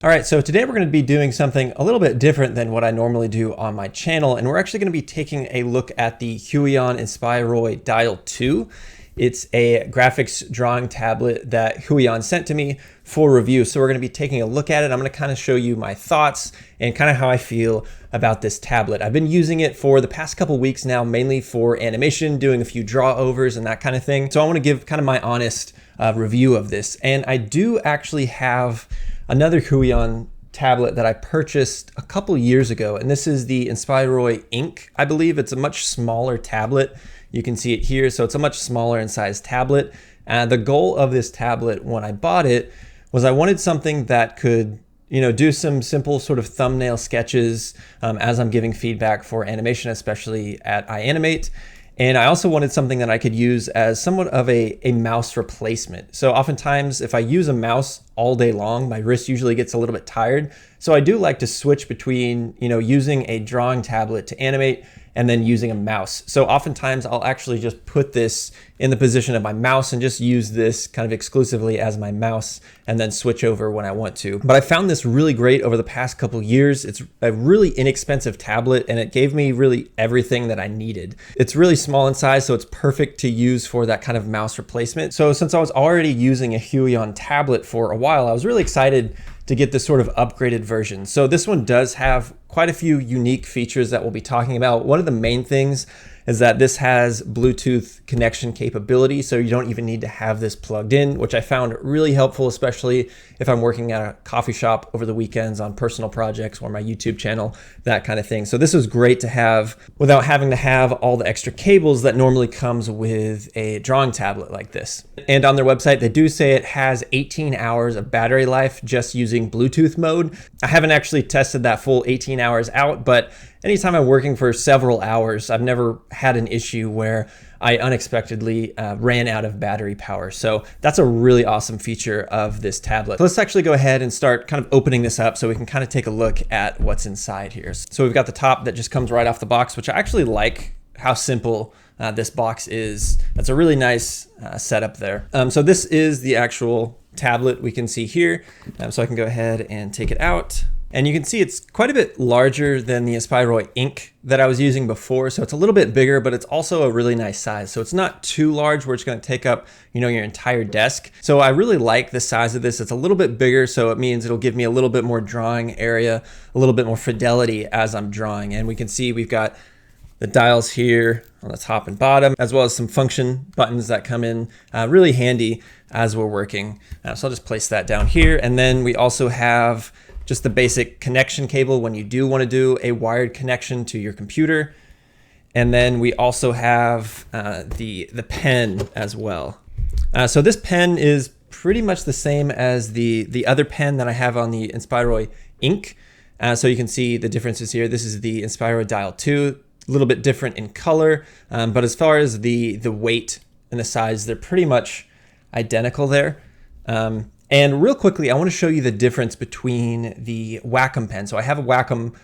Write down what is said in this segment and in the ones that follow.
All right, so today we're going to be doing something a little bit different than what I normally do on my channel, and we're actually going to be taking a look at the Huion Inspiroy Dial 2. It's a graphics drawing tablet that Huion sent to me for review, so we're going to be taking a look at it. I'm going to kind of show you my thoughts and kind of how I feel about this tablet. I've been using it for the past couple weeks now, mainly for animation, doing a few draw overs and that kind of thing. So I want to give kind of my honest review of this, and I do actually have another Huion tablet that I purchased a couple years ago, and this is the Inspiroy Ink. I believe it's a much smaller tablet. You can see it here, so it's a much smaller in size tablet. And the goal of this tablet when I bought it was I wanted something that could, do some simple sort of thumbnail sketches as I'm giving feedback for animation, especially at iAnimate. And I also wanted something that I could use as somewhat of a mouse replacement. So oftentimes if I use a mouse all day long, my wrist usually gets a little bit tired. So I do like to switch between, using a drawing tablet to animate and then using a mouse. So oftentimes I'll actually just put this in the position of my mouse and just use this kind of exclusively as my mouse and then switch over when I want to. But I found this really great over the past couple years. It's a really inexpensive tablet and it gave me really everything that I needed. It's really small in size, so it's perfect to use for that kind of mouse replacement. So since I was already using a Huion tablet for a while, I was really excited to get this sort of upgraded version. So this one does have quite a few unique features that we'll be talking about. One of the main things is that this has Bluetooth connection capability, so you don't even need to have this plugged in, which I found really helpful, especially if I'm working at a coffee shop over the weekends on personal projects or my YouTube channel, that kind of thing. So this was great to have without having to have all the extra cables that normally comes with a drawing tablet like this. And on their website, they do say it has 18 hours of battery life just using Bluetooth mode. I haven't actually tested that full 18 hours out, but anytime I'm working for several hours, I've never had an issue where I unexpectedly ran out of battery power. So that's a really awesome feature of this tablet. So let's actually go ahead and start kind of opening this up so we can kind of take a look at what's inside here. So we've got the top that just comes right off the box, which I actually like how simple this box is. That's a really nice setup there. So this is the actual tablet we can see here. So I can go ahead and take it out. And you can see it's quite a bit larger than the Inspiroy Ink that I was using before. So it's a little bit bigger, but it's also a really nice size. So it's not too large where it's going to take up, your entire desk. So I really like the size of this. It's a little bit bigger, so it means it'll give me a little bit more drawing area, a little bit more fidelity as I'm drawing. And we can see we've got the dials here on the top and bottom, as well as some function buttons that come in really handy as we're working. So I'll just place that down here. And then we also have just the basic connection cable when you do want to do a wired connection to your computer. And then we also have the pen as well. So this pen is pretty much the same as the other pen that I have on the Inspiroy Ink. So you can see the differences here. This is the Inspiroy Dial 2, a little bit different in color, but as far as the weight and the size, they're pretty much identical there. And real quickly, I want to show you the difference between the Wacom pen. So I have a Wacom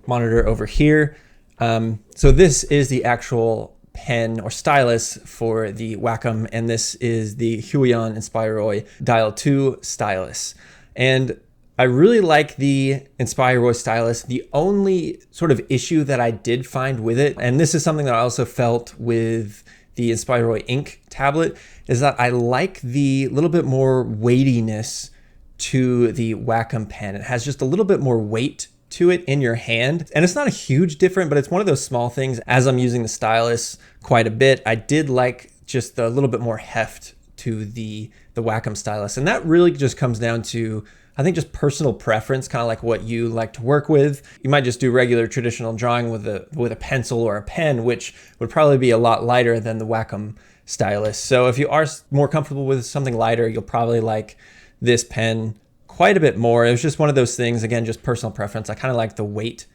monitor over here. So this is the actual pen or stylus for the Wacom, and this is the Huion Inspiroy Dial 2 stylus. And I really like the Inspiroy stylus. The only sort of issue that I did find with it, and this is something that I also felt with the Inspiroy Ink tablet, is that I like the little bit more weightiness to the Wacom pen. It has just a little bit more weight to it in your hand. And it's not a huge difference, but it's one of those small things. As I'm using the stylus quite a bit, I did like just a little bit more heft to the Wacom stylus. And that really just comes down to, I think, just personal preference, kind of like what you like to work with. You might just do regular traditional drawing with a pencil or a pen, which would probably be a lot lighter than the Wacom stylus. So if you are more comfortable with something lighter, you'll probably like this pen quite a bit more. It was just one of those things, again, just personal preference. I kind of like the weight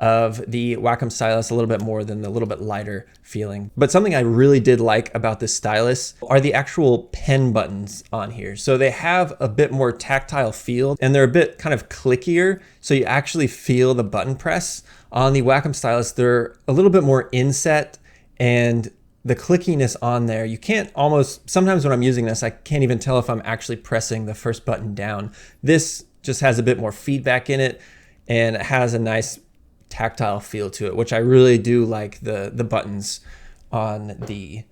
of the Wacom stylus a little bit more than the little bit lighter feeling. But something I really did like about this stylus are the actual pen buttons on here. So they have a bit more tactile feel and they're a bit kind of clickier. So you actually feel the button press. On the Wacom stylus, they're a little bit more inset, and the clickiness on there, you can't almost, sometimes when I'm using this, I can't even tell if I'm actually pressing the first button down. This just has a bit more feedback in it, and it has a nice tactile feel to it, which I really do like the buttons on the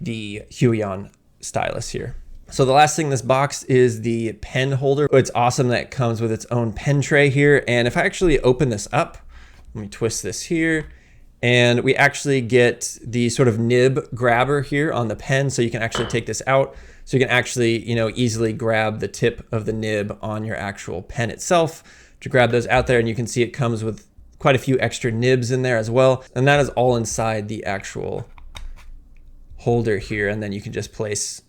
Huion stylus here. So the last thing in this box is the pen holder. It's awesome that it comes with its own pen tray here. And if I actually open this up, let me twist this here, and we actually get the sort of nib grabber here on the pen. So you can actually take this out. So you can actually, easily grab the tip of the nib on your actual pen itself to grab those out there. And you can see it comes with quite a few extra nibs in there as well. And that is all inside the actual holder here. And then you can just place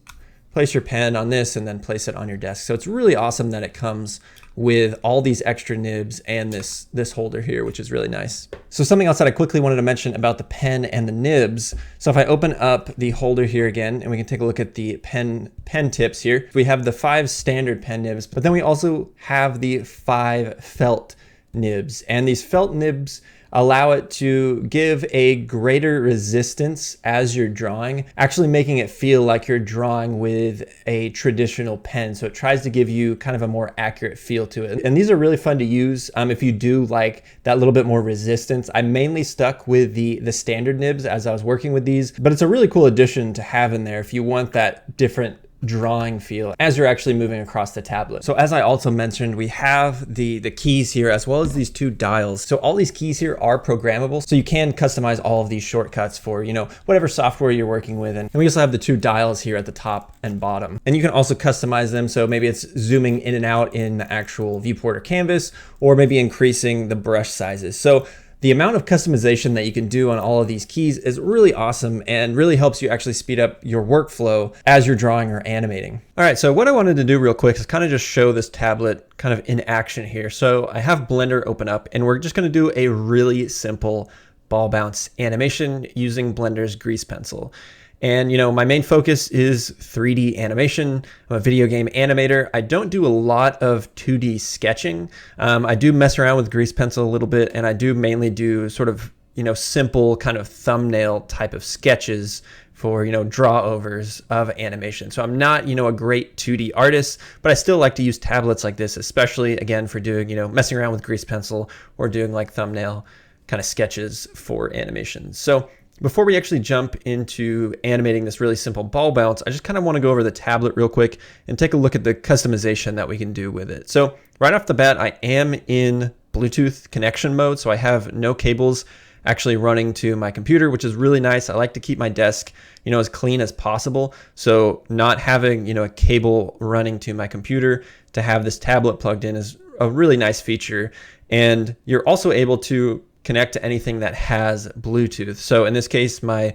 your pen on this and then place it on your desk. So it's really awesome that it comes with all these extra nibs and this holder here, which is really nice. So something else that I quickly wanted to mention about the pen and the nibs. So if I open up the holder here again, and we can take a look at the pen tips here, we have the 5 standard pen nibs, but then we also have the 5 felt nibs. And these felt nibs allow it to give a greater resistance as you're drawing, actually making it feel like you're drawing with a traditional pen. So it tries to give you kind of a more accurate feel to it. And these are really fun to use if you do like that little bit more resistance. I mainly stuck with the standard nibs as I was working with these, but it's a really cool addition to have in there if you want that different drawing feel as you're actually moving across the tablet. So as I also mentioned, we have the keys here as well as these 2 dials. So all these keys here are programmable, so you can customize all of these shortcuts for whatever software you're working with. And we also have the 2 dials here at the top and bottom, and you can also customize them. So maybe it's zooming in and out in the actual viewport or canvas, or maybe increasing the brush sizes. So the amount of customization that you can do on all of these keys is really awesome and really helps you actually speed up your workflow as you're drawing or animating. All right, so what I wanted to do real quick is kind of just show this tablet kind of in action here. So I have Blender open up, and we're just gonna do a really simple ball bounce animation using Blender's grease pencil. And my main focus is 3D animation. I'm a video game animator. I don't do a lot of 2D sketching. I do mess around with grease pencil a little bit, and I do mainly do sort of simple kind of thumbnail type of sketches for draw overs of animation. So I'm not a great 2D artist, but I still like to use tablets like this, especially again for doing messing around with grease pencil or doing like thumbnail kind of sketches for animation. So before we actually jump into animating this really simple ball bounce, I just kind of want to go over the tablet real quick and take a look at the customization that we can do with it. So right off the bat, I am in Bluetooth connection mode, so I have no cables actually running to my computer, which is really nice. I like to keep my desk, as clean as possible. So not having, a cable running to my computer to have this tablet plugged in is a really nice feature. And you're also able to connect to anything that has Bluetooth. So in this case, my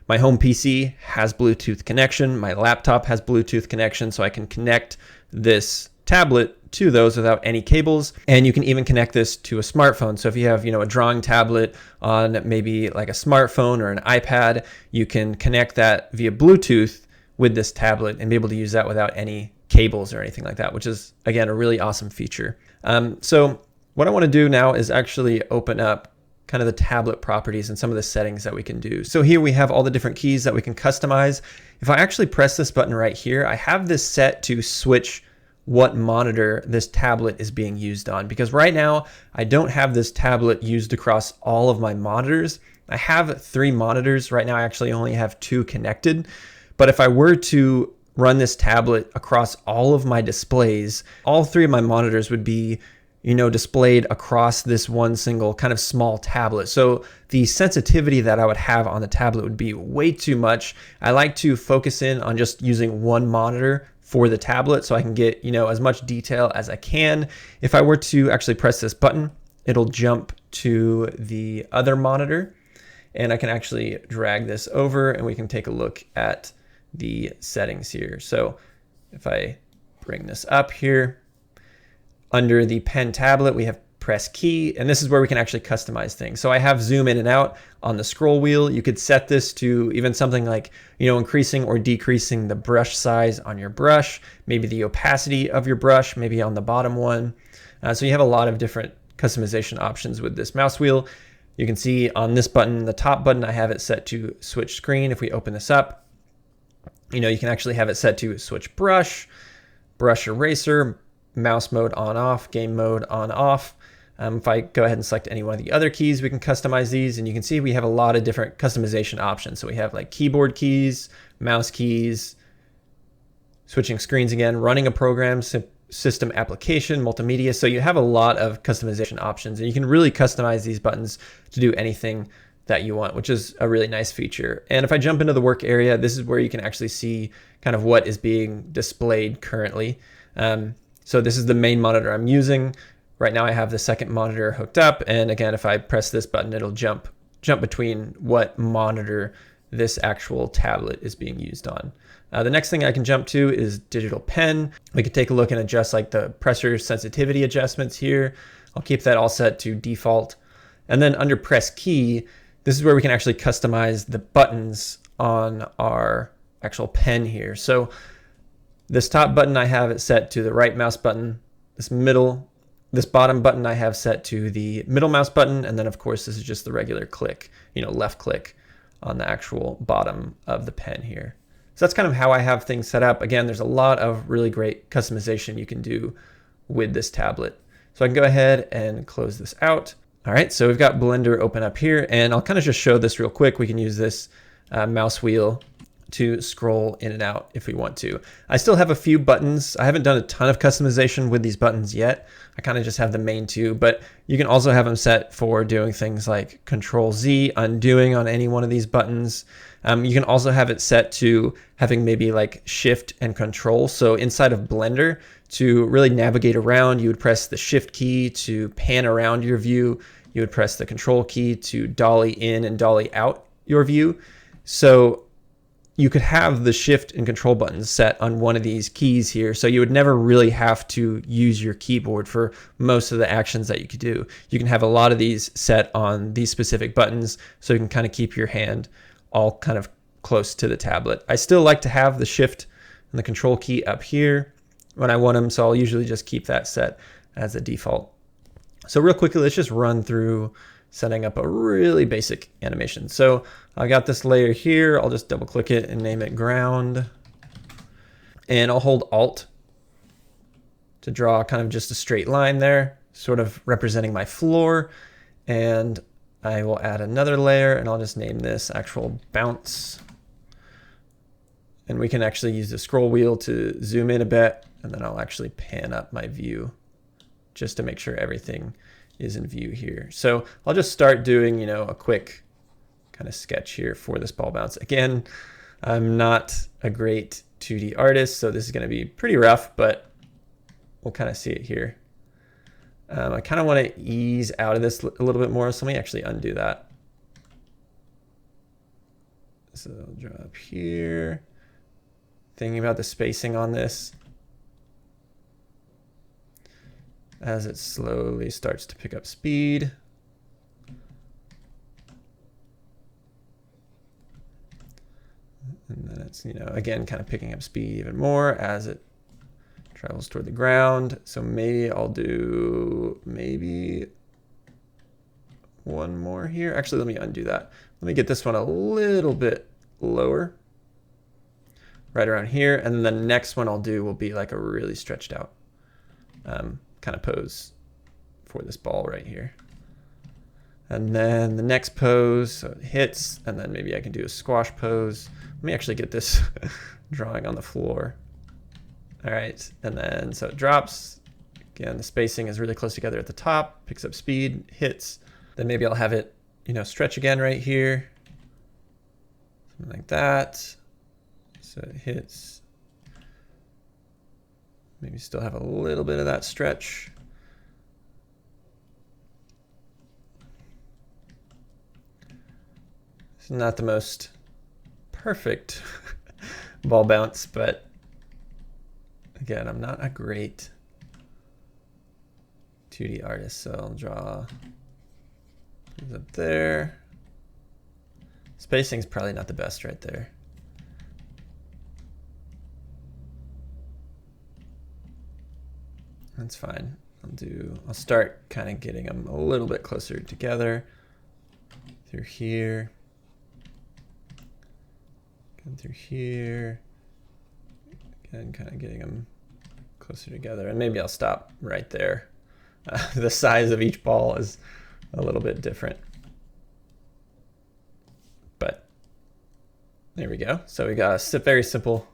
home PC has Bluetooth connection, my laptop has Bluetooth connection, so I can connect this tablet to those without any cables. And you can even connect this to a smartphone. So if you have, a drawing tablet on maybe like a smartphone or an iPad, you can connect that via Bluetooth with this tablet and be able to use that without any cables or anything like that, which is again a really awesome feature. So what I want to do now is actually open up kind of the tablet properties and some of the settings that we can do. So here we have all the different keys that we can customize. If I actually press this button right here, I have this set to switch what monitor this tablet is being used on, because right now I don't have this tablet used across all of my monitors. I have 3 monitors right now. I actually only have 2 connected, but if I were to run this tablet across all of my displays, all 3 of my monitors would be displayed across this one single kind of small tablet. So the sensitivity that I would have on the tablet would be way too much. I like to focus in on just using one monitor for the tablet so I can get, as much detail as I can. If I were to actually press this button, it'll jump to the other monitor, and I can actually drag this over and we can take a look at the settings here. So if I bring this up here, under the pen tablet, we have press key, and this is where we can actually customize things. So I have zoom in and out on the scroll wheel. You could set this to even something like, increasing or decreasing the brush size on your brush, maybe the opacity of your brush, maybe on the bottom one. So you have a lot of different customization options with this mouse wheel. You can see on this button, the top button, I have it set to switch screen. If we open this up, you can actually have it set to switch brush, brush eraser, mouse mode on off, game mode on off. If I go ahead and select any one of the other keys, we can customize these, and you can see we have a lot of different customization options. So we have like keyboard keys, mouse keys, switching screens again, running a program, system application, multimedia. So you have a lot of customization options, and you can really customize these buttons to do anything that you want, which is a really nice feature. And if I jump into the work area, this is where you can actually see kind of what is being displayed currently. So this is the main monitor I'm using. Right now I have the second monitor hooked up, and again, if I press this button, it'll jump between what monitor this actual tablet is being used on. The next thing I can jump to is digital pen. We could take a look and adjust like the pressure sensitivity adjustments here. I'll keep that all set to default. And then under press key, this is where we can actually customize the buttons on our actual pen here. So this top button, I have it set to the right mouse button. This bottom button I have set to the middle mouse button. And then of course, this is just the regular click, left click on the actual bottom of the pen here. So that's kind of how I have things set up. Again, there's a lot of really great customization you can do with this tablet. So I can go ahead and close this out. All right, so we've got Blender open up here, and I'll kind of just show this real quick. We can use this mouse wheel to scroll in and out if we want to. I still have a few buttons. I haven't done a ton of customization with these buttons yet. I kind of just have the main two, but you can also have them set for doing things like Control Z, undoing on any one of these buttons. You can also have it set to having maybe like Shift and Control. So inside of Blender, to really navigate around, you would press the Shift key to pan around your view. You would press the Control key to dolly in and dolly out your view. So you could have the Shift and Control buttons set on one of these keys here, so you would never really have to use your keyboard for most of the actions that you could do. You can have a lot of these set on these specific buttons, so you can kind of keep your hand all kind of close to the tablet. I still like to have the Shift and the Control key up here when I want them, so I'll usually just keep that set as a default. So real quickly, let's just run through setting up a really basic animation. So I got this layer here. I'll just double click it and name it ground. And I'll hold Alt to draw kind of just a straight line there, sort of representing my floor. And I will add another layer, and I'll just name this actual bounce. And we can actually use the scroll wheel to zoom in a bit, and then I'll actually pan up my view just to make sure everything is in view here. So I'll just start doing, a quick kind of sketch here for this ball bounce. Again, I'm not a great 2D artist, so this is going to be pretty rough, but we'll kind of see it here. I kind of want to ease out of this a little bit more, so let me actually undo that. So I'll draw up here. Thinking about the spacing on this, as it slowly starts to pick up speed. And then it's, again, kind of picking up speed even more as it travels toward the ground. So maybe I'll do one more here. Actually, let me undo that. Let me get this one a little bit lower, right around here. And then the next one I'll do will be like a really stretched out kind of pose for this ball right here. And then the next pose, so it hits, and then maybe I can do a squash pose. Let me actually get this drawing on the floor. All right, and then so it drops. Again, the spacing is really close together at the top, picks up speed, hits. Then maybe I'll have it, stretch again right here. Something like that. So it hits. Maybe still have a little bit of that stretch. It's not the most perfect ball bounce, but again, I'm not a great 2D artist, so I'll draw things up there. Spacing's probably not the best right there. That's fine. I'll start kind of getting them a little bit closer together through here. Come through here. Again, kind of getting them closer together, and maybe I'll stop right there. The size of each ball is a little bit different, but there we go. So we got a very simple,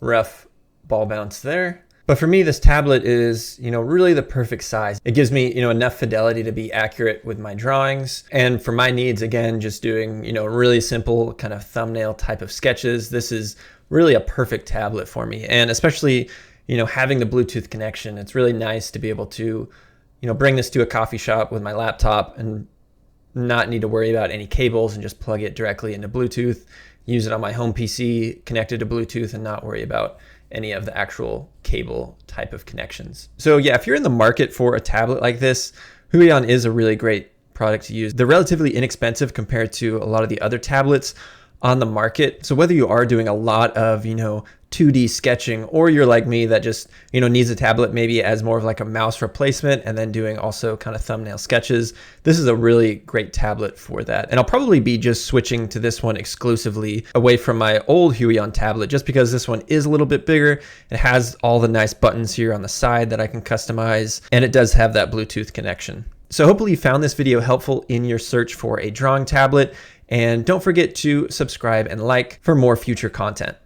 rough ball bounce there. But for me, this tablet is, really the perfect size. It gives me, enough fidelity to be accurate with my drawings. And for my needs, again, just doing, really simple kind of thumbnail type of sketches, this is really a perfect tablet for me. And especially, having the Bluetooth connection, it's really nice to be able to, bring this to a coffee shop with my laptop and not need to worry about any cables and just plug it directly into Bluetooth, use it on my home PC connected to Bluetooth and not worry about any of the actual cable type of connections. So yeah, if you're in the market for a tablet like this, Huion is a really great product to use. They're relatively inexpensive compared to a lot of the other tablets on the market. So whether you are doing a lot of, 2D sketching, or you're like me that just, needs a tablet maybe as more of like a mouse replacement and then doing also kind of thumbnail sketches, this is a really great tablet for that. And I'll probably be just switching to this one exclusively away from my old Huion tablet, just because this one is a little bit bigger. It has all the nice buttons here on the side that I can customize, and it does have that Bluetooth connection. So hopefully you found this video helpful in your search for a drawing tablet, and don't forget to subscribe and like for more future content.